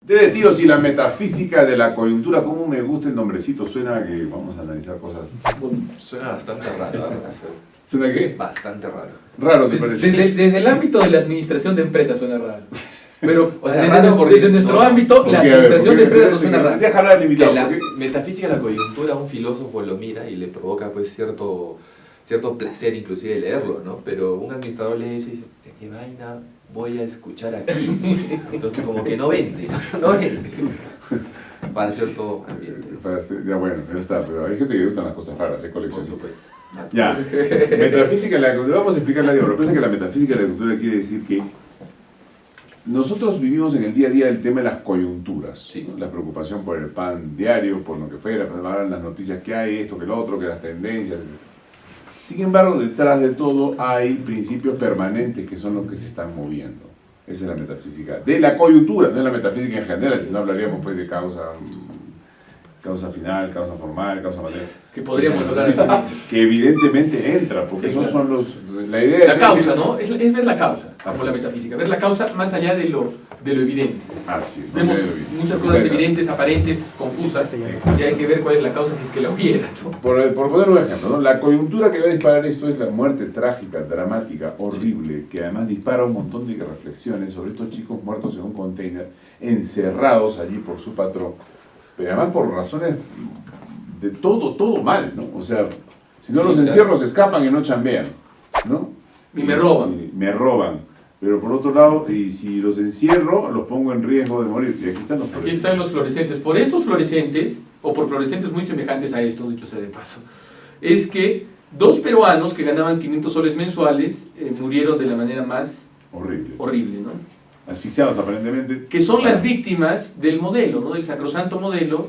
De tíos y la metafísica de la coyuntura, ¿cómo me gusta el nombrecito? Suena que vamos a analizar cosas. Suena bastante raro, ¿eh? ¿Suena qué? Bastante raro. Raro, ¿te parece? Desde el ámbito de la administración de empresas suena raro. Pero O sea, desde, raro nuestro, porque desde nuestro no. ámbito, ¿Por la qué? A ver, administración de ¿por qué? empresas no suena raro. Déjala Que limitado. la porque- metafísica de la coyuntura, un filósofo lo mira y le provoca pues cierto placer inclusive de leerlo, ¿no? Pero un administrador lee eso y dice, ¿de qué vaina voy a escuchar aquí? Entonces como que no vende, no vende. Para cierto ambiente, Ya bueno, ya está, pero hay gente que le gustan las cosas raras, hay por colecciones. supuesto. Ya, metafísica de la cultura, vamos a explicar la diagrama. Piensa que la metafísica de la cultura quiere decir que nosotros vivimos en el día a día el tema de las coyunturas, Sí. ¿no? La preocupación por el pan diario, por lo que fuera, pues, ahora las noticias que hay, esto que lo otro, que las tendencias, etc. Sin embargo, detrás de todo hay principios permanentes que son los que se están moviendo. Esa es la metafísica de la coyuntura, no es la metafísica en general, si no hablaríamos pues de causa final, causa formal, causa material. Que podríamos Esa hablar metafísica así. que evidentemente entra, porque Sí, esos claro. son la idea La de causa, ¿no? Es ver la causa, Así como la es. metafísica. Ver la causa más allá de lo evidente. Así es, Vemos muchas cosas Venga. evidentes, aparentes, confusas, y hay que ver cuál es la causa si es que la hubiera, ¿no? Por poner un ejemplo, ¿no? La coyuntura que va a disparar esto es la muerte trágica, dramática, horrible, que además dispara un montón de reflexiones sobre estos chicos muertos en un container, encerrados allí por su patrón, pero además por razones de todo mal, ¿no? O sea, si no Sí, los claro. encierros escapan y no chambean, ¿no? Y me roban. Y me roban. Pero por otro lado, y si los encierro, los pongo en riesgo de morir. Y aquí están los Aquí fluorescentes. están los fluorescentes. Por estos fluorescentes, o por fluorescentes muy semejantes a estos, dicho sea de paso, es que 2 peruanos que ganaban 500 soles mensuales murieron de la manera más Horrible. horrible, ¿no? Asfixiados aparentemente. Que son las víctimas del modelo, ¿no? Del sacrosanto modelo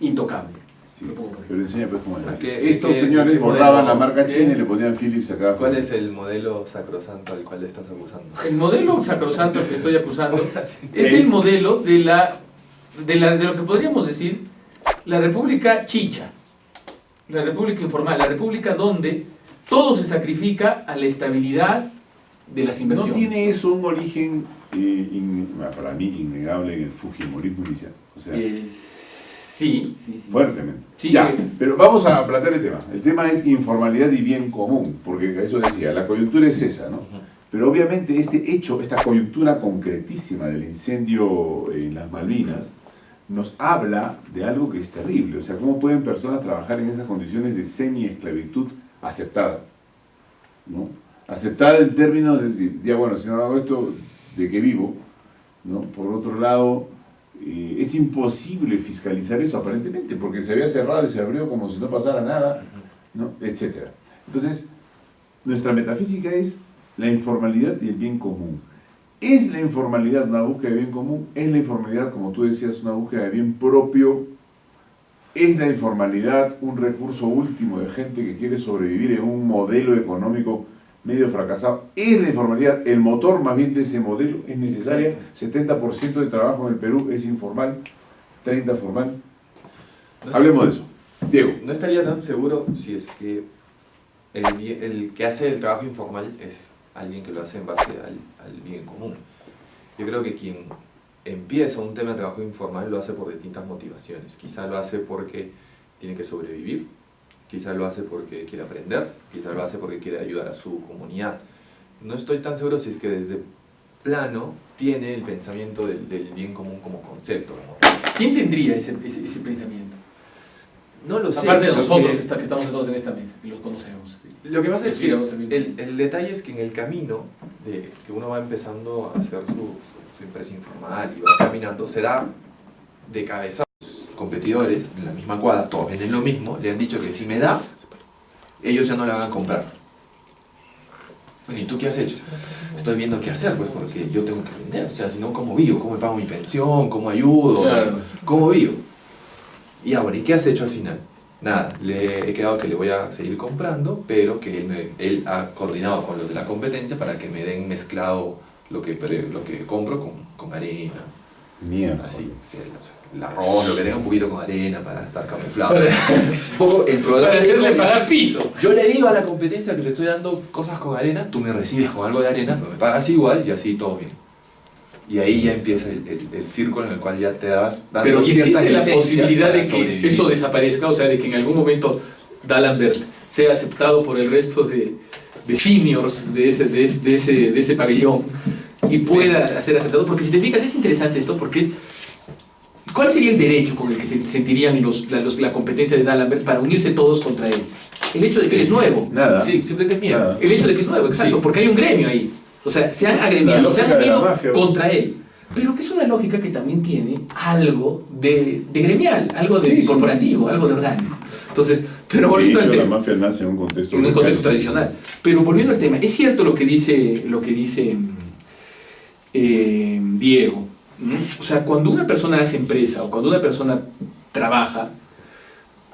intocable. Sí, Lo pongo por ahí. pero enseña pues cómo ¿A es. qué- Estos qué- señores qué borraban modelo? la marca ¿Qué? china y le ponían Philips a cada ¿Cuál cosa. es el modelo sacrosanto al cual estás acusando? El modelo sacrosanto que estoy acusando es Es- el modelo de lo que podríamos decir la República Chicha, la República Informal, la República donde todo se sacrifica a la estabilidad de las ¿No inversiones. tiene eso un origen, para mí, innegable en el fujimorismo inicial? O sea, Sí. fuertemente. Sí, Ya, pero vamos a plantear el tema. El tema es informalidad y bien común, porque eso decía, la coyuntura es esa, ¿no? Pero obviamente este hecho, esta coyuntura concretísima del incendio en las Malvinas, nos habla de algo que es terrible. O sea, ¿cómo pueden personas trabajar en esas condiciones de semi-esclavitud aceptada? ¿No? Aceptada en términos de, ya bueno, si no hago esto, ¿de qué vivo? ¿No? Por otro lado, es imposible fiscalizar eso aparentemente, porque se había cerrado y se abrió como si no pasara nada, ¿no? Etcétera. Entonces, nuestra metafísica es la informalidad y el bien común. ¿Es la informalidad una búsqueda de bien común? ¿Es la informalidad, como tú decías, una búsqueda de bien propio? ¿Es la informalidad un recurso último de gente que quiere sobrevivir en un modelo económico medio fracasado? ¿Es la informalidad el motor más bien de ese modelo? ¿Es necesaria? 70% de trabajo en el Perú es informal, 30% formal. Hablemos de eso. Diego. No estaría tan seguro si es que el que hace el trabajo informal es alguien que lo hace en base al bien común. Yo creo que quien empieza un tema de trabajo informal lo hace por distintas motivaciones. Quizá lo hace porque tiene que sobrevivir, quizá lo hace porque quiere aprender, quizá lo hace porque quiere ayudar a su comunidad. No estoy tan seguro si es que desde plano tiene el pensamiento del bien común como concepto. ¿Quién tendría ese pensamiento? No lo sé. Aparte de lo nosotros que- que estamos todos en esta mesa y los conocemos. Lo que pasa es que Respiramos el bien el detalle es que en el camino de que uno va empezando a hacer su empresa informal y va caminando, se da de cabeza. Competidores de la misma cuadra, todos venden lo mismo, le han dicho que si me da, ellos ya no la van a comprar. Bueno, ¿y tú qué has hecho? Estoy viendo qué hacer, pues, porque yo tengo que vender. O sea, si no, ¿cómo vivo? ¿Cómo me pago mi pensión? ¿Cómo ayudo? Claro. ¿Cómo vivo? Y ahora, ¿y qué has hecho al final? Nada, le he quedado que le voy a seguir comprando, pero que él ha coordinado con los de la competencia para que me den mezclado lo que compro con arena. Mierda. Así, sí, el arroz, lo que tenga un poquito con arena para estar camuflado. Un poco el proveedor. Para hacerle pagar piso. Yo le digo a la competencia que te estoy dando cosas con arena, tú me recibes con algo de arena, pero me pagas igual y así todo bien. Y ahí ya empieza el círculo en el cual ya te das dando Pero ¿y ciertas existe la licencias posibilidad para de que sobrevivir. eso desaparezca? O sea, de que en algún momento D'Alembert sea aceptado por el resto de seniors de ese pabellón y pueda ser aceptado. Porque si te fijas, es interesante esto, porque es... ¿Cuál sería el derecho con el que se sentirían la competencia de D'Alembert para unirse todos contra él? El hecho de que él es nuevo. Nada. Sí, simplemente es miedo. Nada. El hecho de que es nuevo, exacto, Sí. porque hay un gremio ahí. O sea, se han agremiado, La se han lógica de la unido mafia. contra él. Pero que es una lógica que también tiene algo de gremial, algo de Sí, sí, corporativo, sí. algo de orgánico. Entonces, pero De volviendo al hecho, la tema, mafia nace en un contexto en un contexto local. tradicional. Pero volviendo al tema, es cierto lo que dice Diego. ¿Mm? O sea, cuando una persona hace empresa o cuando una persona trabaja,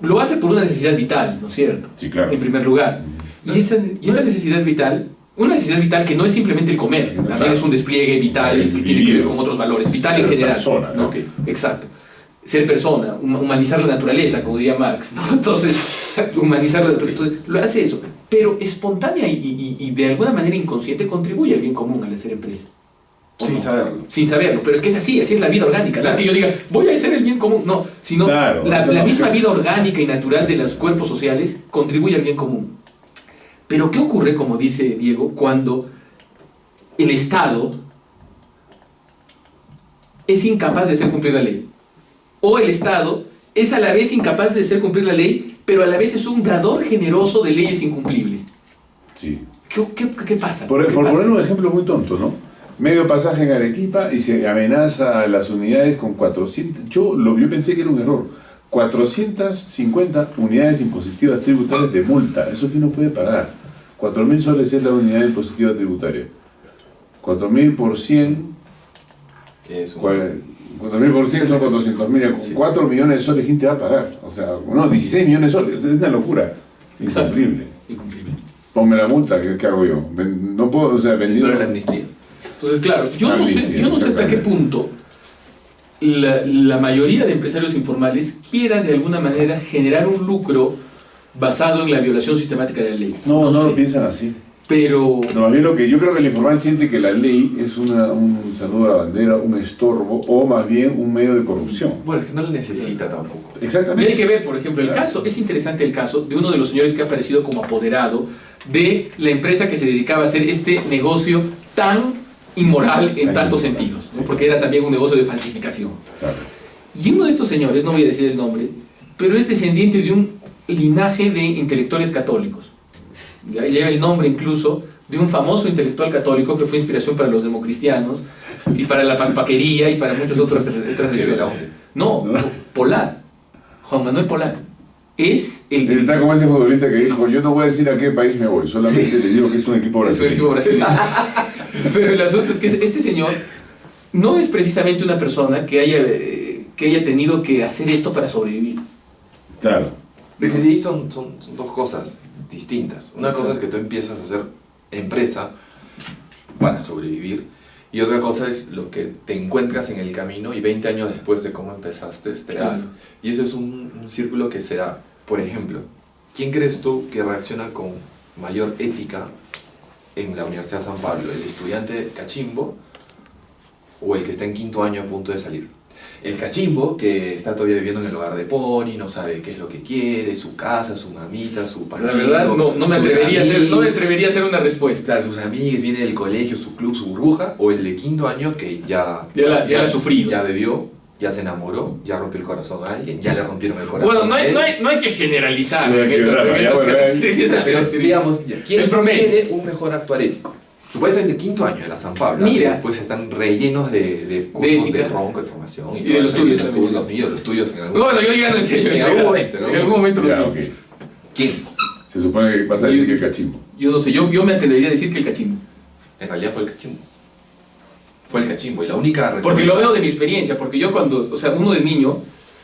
lo hace por una necesidad vital, ¿no es cierto? Sí, claro. En primer lugar. Y esa necesidad vital, una necesidad vital que no es simplemente el comer, también Claro. es un despliegue vital El que tiene que ver vivir, con otros valores, vital ser en general. persona, ¿no? ok. Exacto. Ser persona, humanizar la naturaleza, como diría Marx, ¿no? Entonces, humanizar la naturaleza, entonces, lo hace eso, pero espontánea y de alguna manera inconsciente contribuye al bien común al hacer empresa. ¿O Sin no? saberlo. Sin saberlo, pero es que es así es la vida orgánica. No es que yo diga, voy a hacer el bien común, no, sino Claro, la esa es la misma opción. vida orgánica y natural de los cuerpos sociales contribuye al bien común. Pero ¿qué ocurre, como dice Diego, cuando el Estado es incapaz de hacer cumplir la ley? O el Estado es a la vez incapaz de hacer cumplir la ley, pero a la vez es un dador generoso de leyes incumplibles. Sí. ¿Qué pasa? Por ¿Qué pasa? poner un ejemplo muy tonto, ¿no? Medio pasaje en Arequipa y se amenaza a las unidades con 400. Yo pensé que era un error. 450 unidades impositivas tributarias de multa. Eso que no puede pagar. 4.000 soles es la unidad impositiva tributaria. 4.000 por 100. Es un- 4.000 por 100 son 400.000. Con Sí. 4 millones de soles, ¿quién te va a pagar? O sea, no, 16 millones de soles. Es una locura. Exacto. Incumplible. Incumplible. Ponme la multa, ¿qué hago yo? No puedo, o sea, vendido. Pero la amnistía. Entonces, claro, yo no sé hasta qué Exactamente. punto la mayoría de empresarios informales quiera de alguna manera generar un lucro basado en la violación sistemática de la ley. No sé. lo piensan así. Pero No, más bien yo creo que el informal siente que la ley es un saludo a la bandera, un estorbo o más bien un medio de corrupción. Bueno, es que no lo necesita tampoco. y Exactamente. hay que ver, por ejemplo, el caso, es interesante el caso de uno de los señores que ha aparecido como apoderado de la empresa que se dedicaba a hacer este negocio tan inmoral en Tan tantos inmoral, sentidos, ¿no? sí. Porque era también un negocio de falsificación. Claro. Y uno de estos señores, no voy a decir el nombre, pero es descendiente de un linaje de intelectuales católicos. Ya lleva el nombre incluso de un famoso intelectual católico que fue inspiración para los democristianos y para la paquería y para muchos otros otras ¿Qué religiones. Belaunde? No, Polar. Juan Manuel Polar. Es Él el está como ese futbolista que dijo, yo no voy a decir a qué país me voy, solamente le digo que es un equipo es un equipo brasileño. brasileño. Pero el asunto es que este señor no es precisamente una persona que haya tenido que hacer esto para sobrevivir. Claro. Es que ahí son dos cosas distintas. Una cosa es que tú empiezas a hacer empresa para sobrevivir y otra cosa es lo que te encuentras en el camino y 20 años después de cómo empezaste te das. Claro. Y eso es un círculo que se da. Por ejemplo, ¿quién crees tú que reacciona con mayor ética en la Universidad de San Pablo? ¿El estudiante cachimbo o el que está en quinto año a punto de salir? El cachimbo, que está todavía viviendo en el hogar de Pony, no sabe qué es lo que quiere, su casa, su mamita, su La pancito, verdad, no me sus atrevería a hacer una amiguis, respuesta. claro, sus amigos, viene del colegio, su club, su burbuja, o el de quinto año que ya Ya la ha sufrido. ya bebió, ya se enamoró, ya rompió el corazón a alguien, ya le rompieron el corazón. Bueno, no a él. hay que generalizar Sí, en esas, claro, en ya, esas bueno, características. Pero digamos, ya, ¿quién El promedio. tiene un mejor actuar ético? Supuestamente el quinto año de la San Pablo, Mira. que después están rellenos de cursos de, ética. ronco, de formación Y de los tuyos también. los míos, los tuyos en algún Bueno, yo ya no enseño. En algún momento, En algún momento Ya, lo ok. digo. ¿Quién? Se supone que vas a decir que el cachimbo. Yo no sé, yo me atrevería a decir que el cachimbo. En realidad fue el cachimbo. Fue el cachimbo y la única Porque lo veo de mi experiencia, porque yo cuando, o sea, uno de niño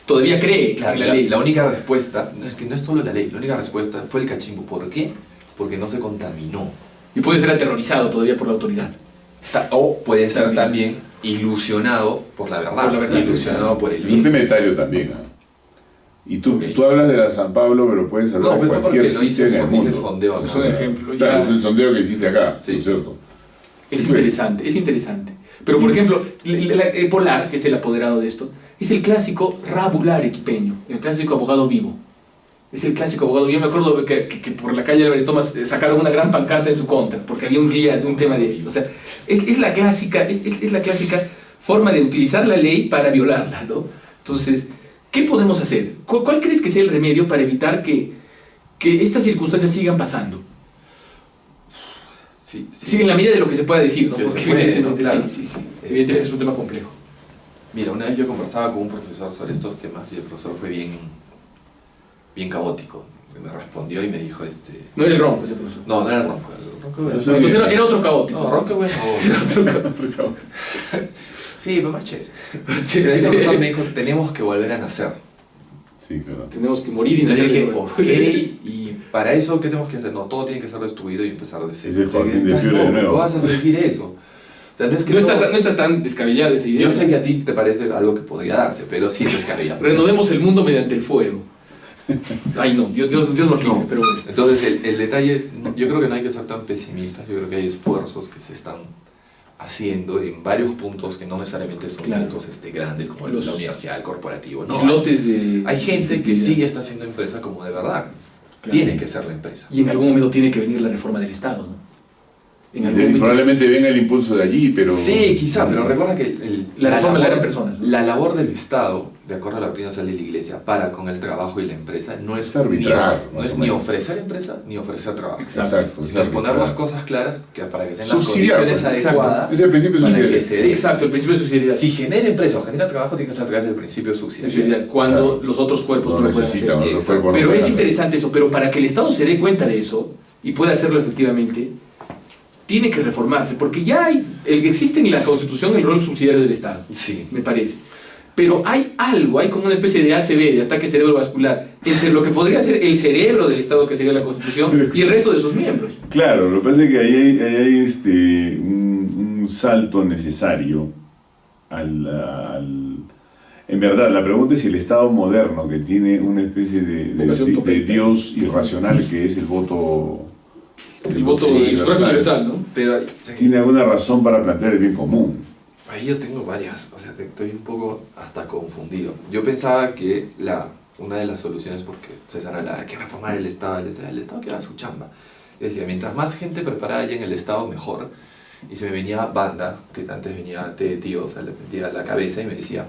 todavía cree Claro, en la ley. la única respuesta, no es que no es solo la ley, la única respuesta fue el cachimbo. ¿Por qué? Porque no se contaminó. Y puede ser aterrorizado todavía por la autoridad. O puede ser También. también ilusionado por la verdad, Por la verdad, ilusionado por el Es un bien. tema etario también. ¿Ah? Y tú, Ok. tú hablas de la San Pablo, pero puedes hablar No, de pues cualquier porque lo sitio hice en el hice mundo. fondeo acá. Es un ejemplo. Claro, ya. es el sondeo que hiciste acá, Sí. ¿no es cierto? Es Sí, pues. interesante, es interesante. Pero, por ejemplo, Polar, que es el apoderado de esto, es el clásico rabular equipeño, el clásico abogado vivo. Es el clásico abogado. Yo me acuerdo que por la calle Álvarez Thomas sacaron una gran pancarta en su contra, porque había un tema de ello. O sea, es la clásica forma de utilizar la ley para violarla, ¿no? Entonces, ¿qué podemos hacer? ¿Cuál crees que sea el remedio para evitar que estas circunstancias sigan pasando? Sí, en la medida de lo que se pueda decir, ¿no? Porque evidentemente, claro. Evidentemente es un tema complejo. Mira, una vez yo conversaba con un profesor sobre estos temas y el profesor fue bien caótico. Me respondió y me dijo No era el Ronco ese profesor. No era el Ronco. Entonces era otro caótico. No, Ronco bueno. Era otro caótico. Sí, pero más chévere. Este profesor me dijo, tenemos que volver a nacer. Sí, claro. Tenemos que morir y Entonces nacer. dije, ok, y para eso, ¿qué tenemos que hacer? No, todo tiene que ser destruido y empezar de cero. Ese Joaquín de Fiore de nuevo. ¿Cómo vas a decir eso? O sea, no está tan descabellada esa idea. Yo sé que a ti te parece algo que podría darse, pero sí es descabellado. Renovemos el mundo mediante el fuego. Ay, no, Dios nos libre, No. pero bueno. Entonces, el detalle es, yo creo que no hay que ser tan pesimistas, yo creo que hay esfuerzos que se están haciendo en varios puntos que no necesariamente son puntos grandes como la universidad, el corporativo. No, islotes de... hay gente que sí está haciendo empresa como de verdad. Claro. Tiene que ser la empresa. Y en algún momento tiene que venir la reforma del Estado, ¿no? En algún momento... Probablemente venga el impulso de allí, pero... Sí, quizá, pero recuerda que la reforma la eran personas, ¿no? La labor del Estado, de acuerdo a la doctrina social de la Iglesia, para con el trabajo y la empresa, no es arbitrar, ni ofrecer empresa ni ofrecer trabajo. Exacto. Entonces poner las cosas claras para que sean las Subsidiar, condiciones adecuadas. Es el principio de para que se subsidiariedad. dé. Exacto, el principio de subsidiariedad. Si genera empresa o genera trabajo, tiene que ser a través del principio de subsidiariedad. Cuando Claro. los otros cuerpos no lo pueden hacer. necesitan, otros cuerpos no Pero pueden es hacer. interesante eso, pero para que el Estado se dé cuenta de eso y pueda hacerlo efectivamente, tiene que reformarse, porque ya existe en la Constitución el rol subsidiario del Estado, Sí. me parece. Pero hay como una especie de ACV, de ataque cerebrovascular, entre lo que podría ser el cerebro del Estado, que sería la Constitución, y el resto de sus miembros. Claro, lo que pasa es que ahí hay un salto necesario en verdad, la pregunta es si el Estado moderno, que tiene una especie de Dios irracional, que es el voto... El voto universal, ¿no? Pero tiene alguna razón para plantear el bien común. ahí yo tengo varias, o sea, estoy un poco hasta confundido. Yo pensaba que una de las soluciones, porque César habla, hay que reformar el Estado que haga su chamba. Yo decía, mientras más gente preparada haya en el Estado, mejor. Y se me venía Banda, que antes venía tío, o sea, le metía la cabeza y me decía,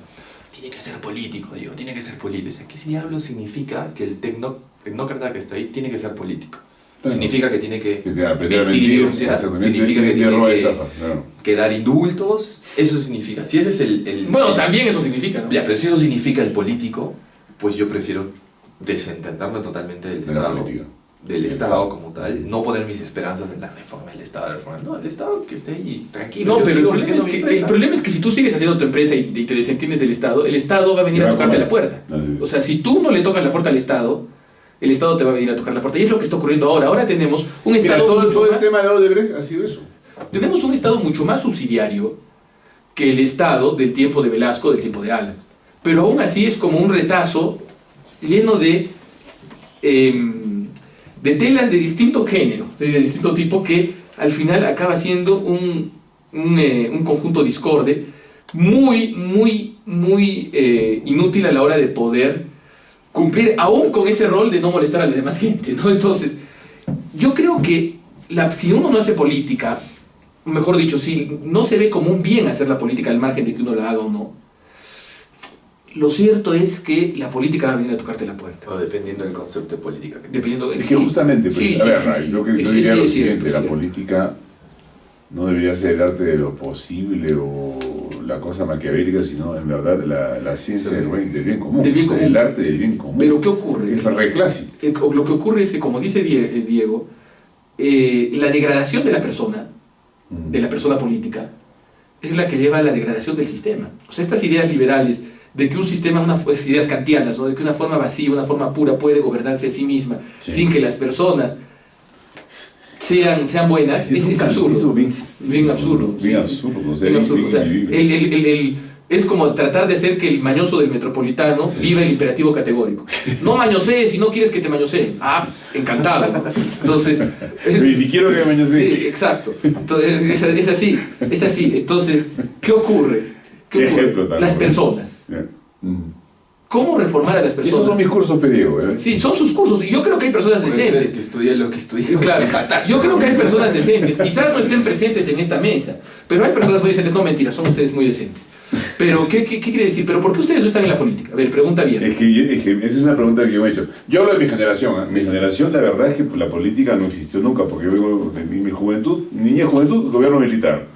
tiene que ser político, digo, tiene que ser político. O sea, ¿qué diablo significa que el tecnócrata que está ahí tiene que ser político? Significa que tiene que mentir y denunciar, significa que tiene que dar indultos, eso significa. Si ese es también eso significa, ¿no? Ya, pero si eso significa el político, pues yo prefiero desentenderme totalmente del Estado como tal, no poner mis esperanzas en la reforma del Estado, no, el Estado que esté ahí tranquilo. No, pero el problema es que si tú sigues haciendo tu empresa y te desentiendes del Estado, el Estado va a venir a tocarte la puerta. O sea, si tú no le tocas la puerta al Estado, el Estado te va a venir a tocar la puerta. Y es lo que está ocurriendo ahora. Ahora tenemos un Estado... Todo el tema de Odebrecht ha sido eso. Tenemos un Estado mucho más subsidiario que el Estado del tiempo de Velasco, del tiempo de Alan. Pero aún así es como un retazo lleno de telas de distinto género, de distinto tipo, que al final acaba siendo un conjunto discorde muy inútil a la hora de poder cumplir aún con ese rol de no molestar a la demás gente, ¿no? Entonces, yo creo que si uno no hace política, mejor dicho, si no se ve como un bien hacer la política al margen de que uno la haga o no, lo cierto es que la política va a venir a tocarte la puerta. O dependiendo del concepto de política. Es que justamente, pues, yo diría lo siguiente, la política no debería ser el arte de lo posible o la cosa maquiavélica, sino en verdad la ciencia del bien común. El arte del bien común. Pero ¿qué ocurre? Es reclásico. Lo que ocurre es que, como dice Diego, la degradación de la persona política, es la que lleva a la degradación del sistema. O sea, estas ideas liberales de que un sistema, ideas kantianas, ¿no? De que una forma vacía, una forma pura puede gobernarse a sí misma, sin que las personas sean buenas, es absurdo. Bien absurdo. Bien absurdo. O sea, es como tratar de hacer que el mañoso del metropolitano viva el imperativo categórico. No mañosees si no quieres que te mañoseen. Ah, encantado, ¿no? Entonces... Ni siquiera que me mañosee. Sí, exacto. Entonces, es así. Entonces, ¿qué ocurre? ¿Qué ejemplo tan Las bueno? personas. Ya. ¿Cómo reformar a las personas? Esos son mis cursos, Diego. ¿Eh? Sí, son sus cursos. Y yo creo que hay personas decentes. Que estudié lo que estudié. Claro, yo creo que hay personas decentes. Quizás no estén presentes en esta mesa, pero hay personas muy decentes. No, mentira, son ustedes muy decentes. Pero, ¿qué quiere decir? ¿Pero por qué ustedes no están en la política? A ver, pregunta bien. Es que esa es una pregunta que yo me he hecho. Yo hablo de mi generación. ¿Eh? Mi generación, la verdad es que la política no existió nunca, porque yo vengo de mi juventud, niñez y juventud, gobierno militar,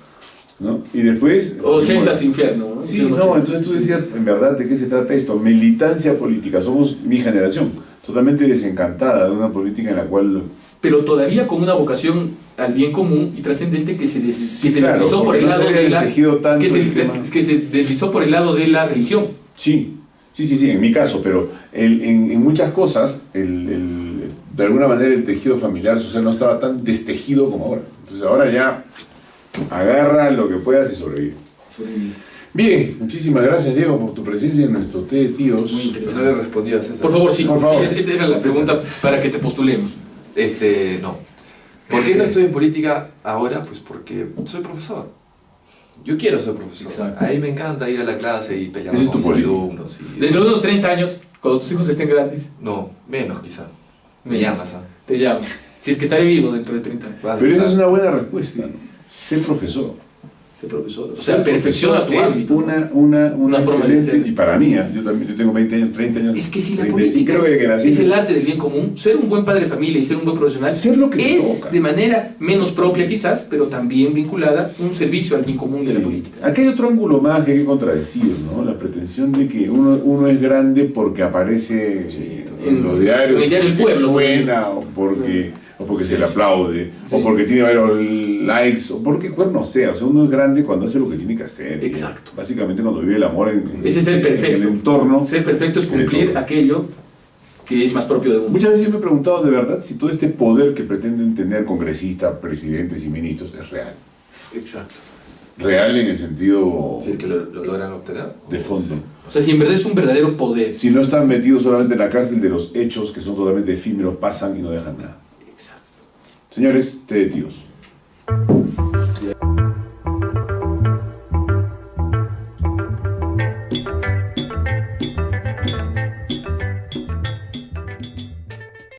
¿no? Y después... 80 infierno, ¿no? Sí, no, entonces tú decías, en verdad, ¿de qué se trata esto? Militancia política. Somos mi generación, totalmente desencantada de una política en la cual... Pero todavía con una vocación al bien común y trascendente que se deslizó por el lado de la... que se deslizó por el lado de la religión. Sí, en mi caso, pero en muchas cosas, de alguna manera el tejido familiar social no estaba tan destejido como ahora. Entonces ahora ya agarra lo que puedas y sobrevive. Bien, muchísimas gracias, Diego, por tu presencia en nuestro té de tíos. Muy No interesante. le respondí a César. Por favor, sí, Por favor. Sí, esa era la pregunta para que te postulemos. No. ¿Por qué no estoy en política ahora? Pues porque soy profesor. Yo quiero ser profesor. Exacto. A mí me encanta ir a la clase y pelear Esa es con tu mis política. alumnos. Dentro de unos 30 años, cuando tus hijos estén grandes, No, menos quizá. Me Menos. llamas, ¿ah? te llamo. Si es que estaré vivo dentro de 30 años. Vas a Pero esa estar- es una buena respuesta, ¿no? Sé profesor. Sé profesor. O Ser sea, perfecciona tu profesor ámbito. es una forma de excelente, ser. y para mí, yo también, yo tengo 20 años, 30 años. Es que si la 35, política creo que nací. es el arte del bien común, ser un buen padre de familia y ser un buen profesional Hacer lo que te es toca. de manera menos propia quizás, pero también vinculada un servicio al bien común de la Sí. política. Aquí hay otro ángulo más que hay que contradecir, ¿no? La pretensión de que uno es grande porque aparece en los diarios, en el diario El porque Pueblo. suena, o porque se le aplaude, o porque tiene varios likes, o porque no sea. O sea, uno es grande cuando hace lo que tiene que hacer. Exacto. Básicamente cuando vive el amor Ese es el perfecto. en el entorno. Ser perfecto es en el cumplir entorno. aquello que es más propio de uno. Muchas veces yo me he preguntado de verdad si todo este poder que pretenden tener congresistas, presidentes y ministros es real. Exacto. Real en el sentido Si es que lo logran obtener. de fondo. O sea, si en verdad es un verdadero poder. Si no están metidos solamente en la cárcel de los hechos que son totalmente efímeros, pasan y no dejan nada. Exacto. Señores, té de tíos.